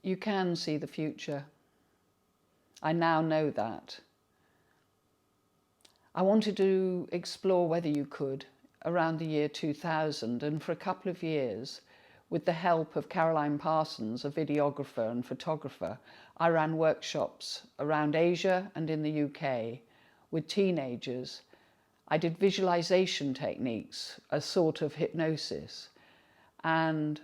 You can see the future. I now know that. I wanted to explore whether you could around the year 2000, and for a couple of years, with the help of Caroline Parsons, a videographer and photographer, I ran workshops around Asia and in the UK with teenagers. I did visualization techniques, a sort of hypnosis, and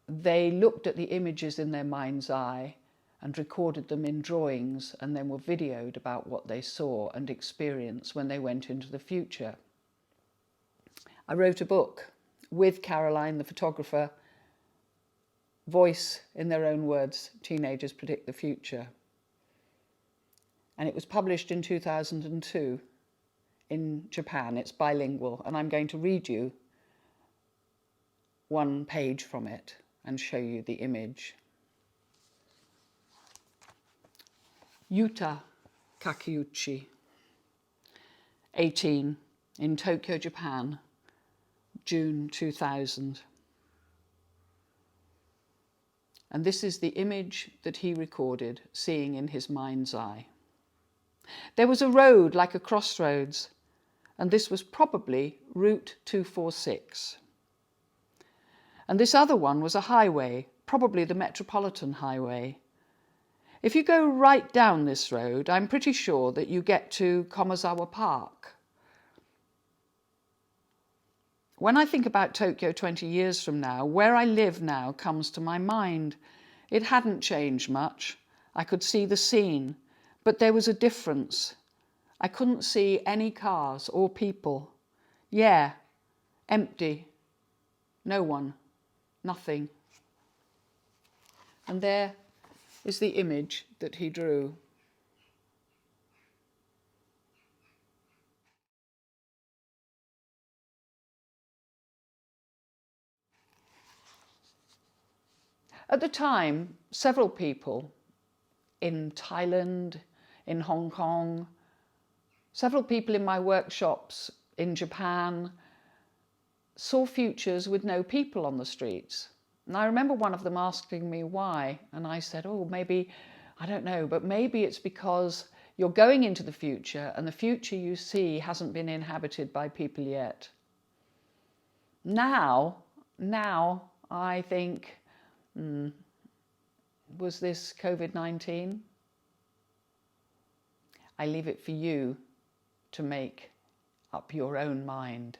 they looked at the images in their mind's eye and recorded them in drawings, and then were videoed about what they saw and experienced when they went into the future. I wrote a book with Caroline, the photographer, Voice in Their Own Words, Teenagers Predict the Future. And it was published in 2002 in Japan. It's bilingual, and I'm going to read you one page from it and show you the image. Yuta Kakiuchi, 18, in Tokyo, Japan, June 2000. And this is the image that he recorded, seeing in his mind's eye. There was a road like a crossroads, and this was probably Route 246. And this other one was a highway, probably the Metropolitan Highway. If you go right down this road, I'm pretty sure that you get to Komazawa Park. When I think about Tokyo 20 years from now, where I live now comes to my mind. It hadn't changed much. I could see the scene, but there was a difference. I couldn't see any cars or people. Yeah, empty. No one. Nothing. And there is the image that he drew. At the time, several people in Thailand, in Hong Kong, several people in my workshops in Japan saw futures with no people on the streets. And I remember one of them asking me why, and I said, oh, maybe, I don't know, but maybe it's because you're going into the future and the future you see hasn't been inhabited by people yet. Now I think, was this COVID-19? I leave it for you to make up your own mind.